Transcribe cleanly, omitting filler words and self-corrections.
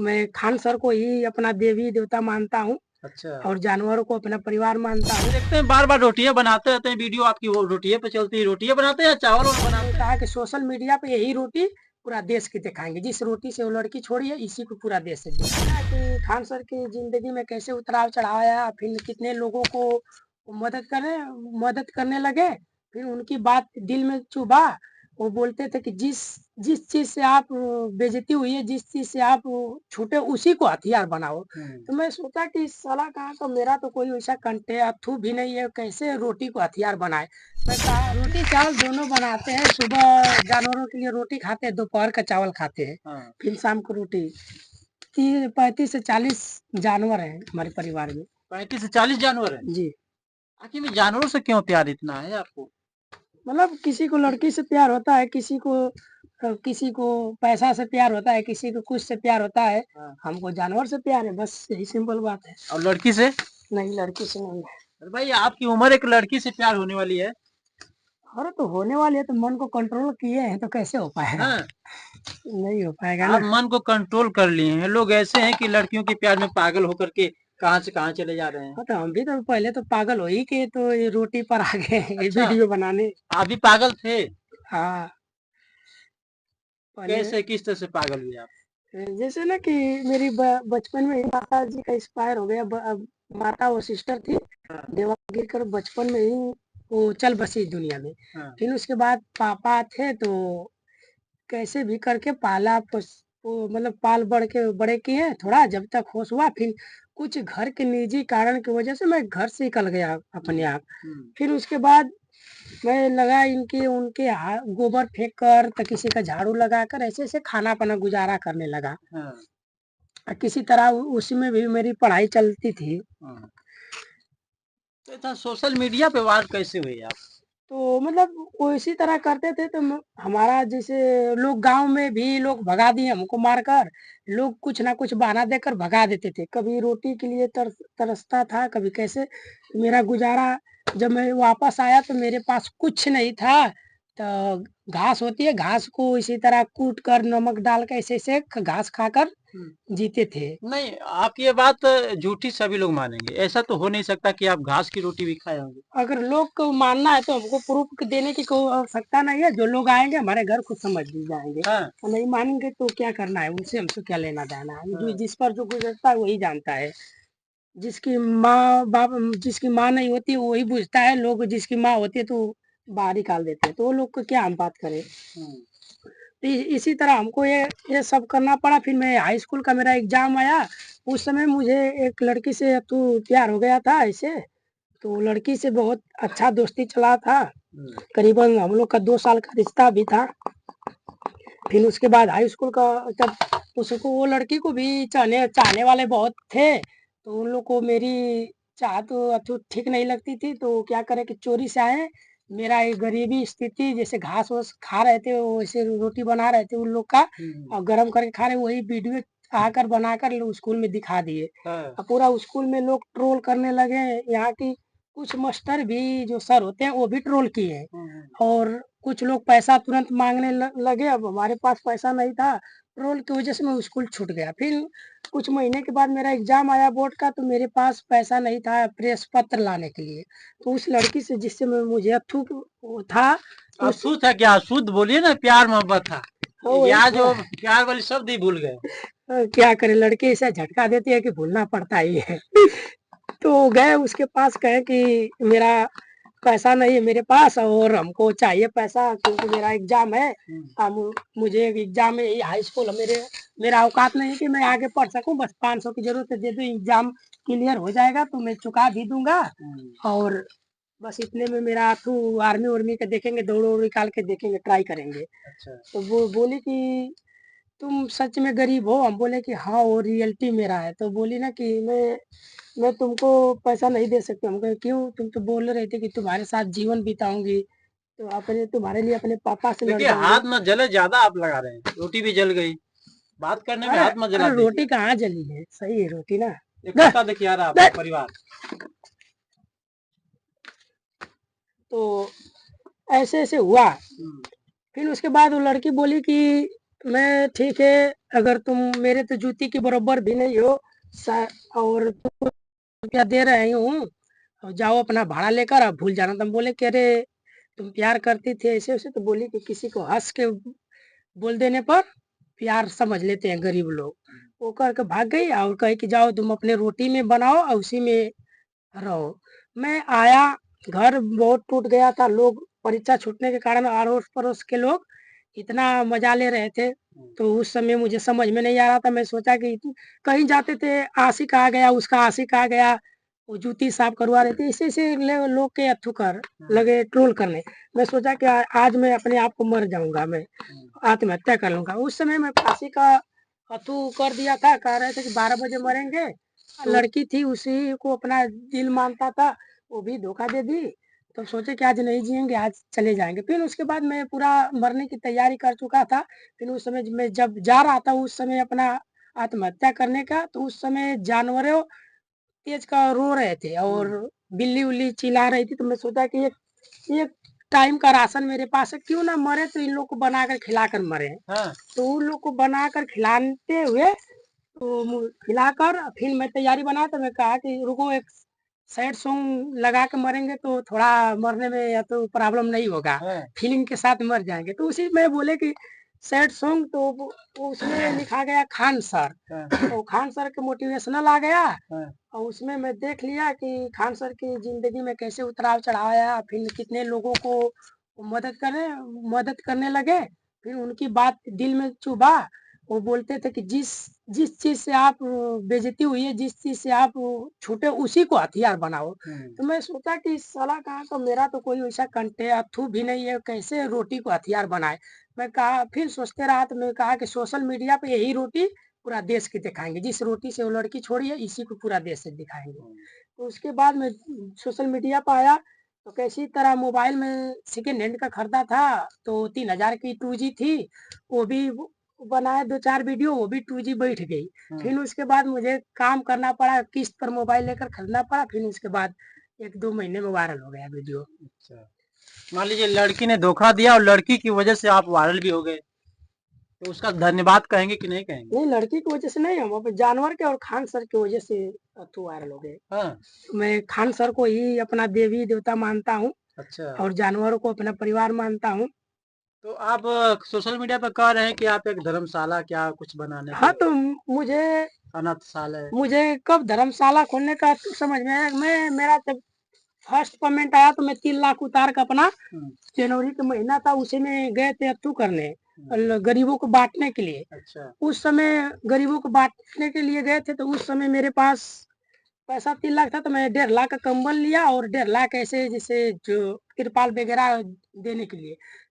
मैं खान सर को ही अपना देवी देवता मानता हूँ अच्छा। और जानवरों को अपना परिवार मानता हूँ। देखते हैं बार-बार रोटियाँ बनाते रहते हैं, वीडियो आपकी वो रोटिये पे चलती है, रोटियाँ बनाते हैं या चावल-वावल मैंने बनाते हैं? कहा कि सोशल मीडिया पे यही रोटी पूरा देश की दिखाएँगे, जिस रोटी से वो लड़की छोड़ी है इसी को पूरा देश दिखाना कि खान सर की ज़िंदगी में कैसे उतराव-चढ़ाव आया, फिर कितने लोगों को मदद करने लगे, फिर उनकी बात दिल में चुभा। वो बोलते थे कि जिस जिस चीज़ से आप बेइज़्ज़ती हुई है, जिस चीज़ से आप छूटे उसी को हथियार बनाओ। हुँ। तो मैं सोचा कि साला कहाँ का मेरा तो कोई वैसा अथू भी नहीं है, कैसे रोटी को हथियार बनाए। मैं कहा रोटी चावल दोनों बनाते हैं, सुबह जानवरों के लिए रोटी खाते हैं, दोपहर का चावल खाते हैं, हाँ। फिर शाम को रोटी। 35 से 40 जानवर हैं हमारे परिवार में। 35 से 40 जानवर हैं। जी। आखिर में जानवरों से क्यों प्यार इतना है आपको? मतलब किसी को लड़की से प्यार होता है, किसी को पैसा से प्यार होता है, किसी को कुछ से प्यार होता है। हाँ। हमको जानवर से प्यार है, बस यही सिंपल बात है। और लड़की से? नहीं, लड़की से नहीं है। अरे भाई आपकी उम्र एक लड़की से प्यार होने वाली है। अरे तो होने वाली है तो मन को कंट्रोल किए हैं तो कैसे हो पाएगा? हाँ। नहीं हो पाएगा आप ना। मन को कंट्रोल कर लिए हैं। लोग ऐसे हैं कि लड़कियों के प्यार में पागल होकर के कहाँ से कहाँ चले जा रहे हैं। हाँ, तो हम भी तो पहले तो पागल हो ही के तो ये रोटी पर आ गए ये अच्छा, वीडियो बनाने। आप भी पागल थे? हाँ, पहले कैसे किस तरह से पागल हुए आप? जैसे ना कि मेरी बचपन में ही माता जी का एक्सपायर हो गया। अब माता और सिस्टर थी, हाँ। देवागिर कर बचपन में ही वो चल बसी इस दुनिया में। हाँ। फिर उसके बाद पापा थे तो कैसे भी करके पाला वो मतलब पाल बढ़ के बड़े किए थोड़ा जब तक होश हुआ। फिर कुछ घर के निजी कारण की वजह से मैं घर से निकल गया अपने हुँ। आप। हुँ। फिर उसके बाद मैं लगा इनके उनके गोबर फेंक कर तो किसी का झाड़ू लगाकर ऐसे-ऐसे खाना-पाना गुज़ारा करने लगा। हाँ। किसी तरह उसी में भी मेरी पढ़ाई चलती थी। हाँ। तो इतना सोशल मीडिया पे वार कैसे हुई आप? तो मतलब वो इसी तरह करते थे तो हमारा जैसे लोग गांव में भी लोग भगा दिए हमको मारकर। लोग कुछ ना कुछ बहाना देकर भगा देते थे, कभी रोटी के लिए तरसता था, कभी कैसे। मेरा गुजारा जब मैं वापस आया तो मेरे पास कुछ नहीं था। तो घास होती है, घास को इसी तरह कूट कर नमक डाल कर ऐसे ऐसे घास खाकर हुँ। जीते थे। नहीं, आपकी ये बात झूठी सभी लोग मानेंगे। ऐसा तो हो नहीं सकता कि आप घास की रोटी भी खाए होंगे। अगर लोग को मानना है तो हमको प्रूफ देने की कोई आवश्यकता नहीं है। जो लोग आएँगे हमारे घर खुद समझ भी जाएँगे। हाँ। और नहीं मानेंगे तो क्या करना है, उनसे हमसे क्या लेना-देना है। जो हाँ। जिस पर जो गुज़रता है वही जानता है। जिसकी माँ-बाप जिसकी माँ नहीं होती वही पूछता है। लोग जिसकी माँ होती है तो बाहर निकाल देते हैं। तो वो लोग को क्या हम बात करें। हुँ। तो इसी तरह हमको ये सब करना पड़ा। फिर मैं हाई स्कूल का मेरा एग्ज़ाम आया। उस समय मुझे एक लड़की से तो प्यार हो गया था ऐसे। तो लड़की से बहुत अच्छा दोस्ती चला था। हुँ। करीबन हम लोग का 2 साल का रिश्ता भी था। फिर उसके बाद हाई स्कूल का जब उसको वो लड़की को भी चाहने चाहने वाले बहुत थे, तो उन लोग को मेरी चाहत अथु ठीक नहीं लगती थी, तो क्या करे कि चोरी से आए। मेरा ये गरीबी स्थिति जैसे घास-वास खा रहे थे, वैसे रोटी बना रहे थे उन लोग का हुँ। और गरम करके खा रहे, वही वीडियो आकर बनाकर लो स्कूल में दिखा दिए। हाँ। पूरा स्कूल में लोग ट्रोल करने लगे। यहाँ की कुछ मास्टर भी जो सर होते हैं, वो भी ट्रोल किए। हुँ। हुँ। और कुछ लोग पैसा तुरंत माँगने लगे। अब हमारे पास पैसा नहीं था। ट्रोल की वज़ह से मैं स्कूल छूट गया। फिर कुछ महीने के बाद मेरा एग्ज़ाम आया बोर्ड का, तो मेरे पास पैसा नहीं था प्रेस पत्र लाने के लिए। तो उस लड़की से जिससे मैं मुझे अथू वो था उस अशुद्ध है क्या? शुद्ध बोलिए ना, प्यार मोहब्बत था। वही या था। जो प्यार वाली शब्द ही भूल गए। क्या करें, लड़की ऐसा झटका देती है कि भूलना पड़ता ही है। तो गए उसके पास, कहे कि मेरा पैसा नहीं है मेरे पास और हमको चाहिए पैसा क्योंकि मेरा एग्जाम है। हुँ। मुझे एग्जाम में हाई स्कूल है, मेरा औकात नहीं है कि मैं आगे पढ़ सकूं। बस 500 की जरूरत है, दे दो, एग्जाम क्लियर हो जाएगा तो मैं चुका भी दूंगा। हुँ। और बस इतने में मेरा आर्मी उर्मी का देखेंगे, दौड़ वोड़ निकाल के देखेंगे, ट्राई करेंगे। अच्छा। तो वो बोली कि तुम सच में गरीब हो? हम बोले कि हाँ, वो रियलिटी मेरा है। तो बोली ना कि मैं तुमको पैसा नहीं दे सकती। हम कहे क्यों? तुम तो बोल रहे थे कि तुम्हारे साथ जीवन बिताऊँगी, तो अपने तुम्हारे लिए अपने पापा से लड़ देखिए जाऊँगी। हाथ ना जले, ज़्यादा आप लगा रहे हैं। रोटी भी जल गई। बात करने में अरे! हाथ मत जला अरे दीजिए। रोटी कहाँ जली है? सही है रोटी ना। ये दे कुत्ता देखिए आ रहा है दे आपका परिवार। तो ऐसे-ऐसे हुआ। हुँ। फिर उसके बाद वो लड़की बोली कि मैं ठीक है, अगर तुम मेरे तो जूती के बराबर भी नहीं हो और रुपया दे रही हूँ और जाओ अपना भाड़ा लेकर, अब भूल जाना। तुम बोले कि अरे तुम प्यार करती थी ऐसे वैसे, तो बोली कि किसी को हंस के बोल देने पर प्यार समझ लेते हैं गरीब लोग। वो करके भाग गई और कहे कि जाओ तुम अपने रोटी में बनाओ और उसी में रहो। मैं आया, घर बहुत टूट गया था। लोग परीक्षा छूटने के कारण अड़ोस पड़ोस के लोग इतना मजा ले रहे थे, तो उस समय मुझे समझ में नहीं आ रहा था। मैं सोचा कि कहीं जाते थे, आशिक आ गया, उसका आशिक आ गया, वो जूती साफ करवा रहे थे, इसी से लोग के अथू कर लगे ट्रोल करने। मैं सोचा कि आज मैं अपने आप को मर जाऊंगा, मैं आत्महत्या कर लूंगा। उस समय मैं फांसी का अथू कर दिया था, कह रहे थे कि 12 बजे मरेंगे। तो लड़की थी, उसी को अपना दिल मानता था, वो भी धोखा दे दी। तो सोचे कि आज नहीं जिएंगे, आज चले जाएंगे। फिर उसके बाद मैं पूरा मरने की तैयारी कर चुका था। फिर उस समय मैं जब जा रहा था, उस समय अपना आत्महत्या करने का, तो उस समय जानवरों तेज का रो रहे थे और बिल्ली उल्ली चिल्ला रही थी। तो मैं सोचा कि एक टाइम का राशन मेरे पास है, क्यों ना मरे तो इन लोग को बनाकर खिलाकर मरे। हाँ, तो उन लोग को बनाकर खिलाते हुए, तो खिलाकर फिर मैं तैयारी बना, तो मैं कहा कि रुको एक सैड सॉन्ग लगा के मरेंगे तो थोड़ा मरने में या तो प्रॉब्लम नहीं होगा, हाँ, फीलिंग के साथ मर जाएंगे। तो उसी में बोले कि सैड सॉन्ग, तो वो उसमें लिखा गया खान सर। हाँ, तो खान सर के मोटिवेशनल आ गया हाँ, और उसमें मैं देख लिया कि खान सर की जिंदगी में कैसे उतराव चढ़ाव आया, फिर कितने लोगों को मदद करने लगे। फिर उनकी बात दिल में चुभा। वो बोलते थे कि जिस जिस चीज से आप बेइज्जती हुई है, जिस चीज से आप छूटे, उसी को हथियार बनाओ। तो मैं सोचा कि साला कहाँ का, मेरा तो कोई वैसा कंटे अथू भी नहीं है, कैसे रोटी को हथियार बनाए। मैं कहा, फिर सोचते रहा, तो मैं कहा कि सोशल मीडिया पे यही रोटी पूरा देश की दिखाएंगे, जिस रोटी से वो लड़की छोड़ी है इसी को पूरा देश से दिखाएंगे। तो उसके बाद मैं सोशल मीडिया पर आया, तो कैसी तरह मोबाइल में सेकेंड हैंड का खरीदा था, तो 3,000 की 2G थी। वो भी बनाए 2-4 वीडियो, वो भी 2G बैठ गई। फिर उसके बाद मुझे काम करना पड़ा, किस्त पर मोबाइल लेकर खरीदना पड़ा। फिर उसके बाद 1-2 महीने में वायरल हो गया वीडियो। अच्छा। मान लीजिए लड़की ने धोखा दिया और लड़की की वजह से आप वायरल भी हो गए, तो उसका धन्यवाद कहेंगे कि नहीं कहेंगे? नहीं, लड़की की वजह से नहीं, हम अपने जानवर के और खान सर की वजह से तो वायरल हो गए। हाँ, मैं खान सर को ही अपना देवी देवता मानता हूँ अच्छा। और जानवरों को अपना परिवार मानता हूँ। तो आप सोशल मीडिया पर कह रहे हैं कि आप एक धर्मशाला क्या कुछ बनाने हाँ, के तो मुझे अनाथशाला मुझे कब धर्मशाला खोलने का तो समझ में आया। मैं मेरा जब फर्स्ट पेमेंट आया, तो मैं 3 लाख उतार कर अपना, हुँ, जनवरी का महीना था, उसी में गए थे अत्तू करने, हुँ, गरीबों को बांटने के लिए। अच्छा, उस समय गरीबों को बांटने के लिए गए थे, तो उस समय मेरे पास पैसा 3 लाख था। तो मैं 1.5 लाख का कंबल लिया और 1.5 लाख ऐसे जैसे जो तिरपाल वगैरह देने के लिए।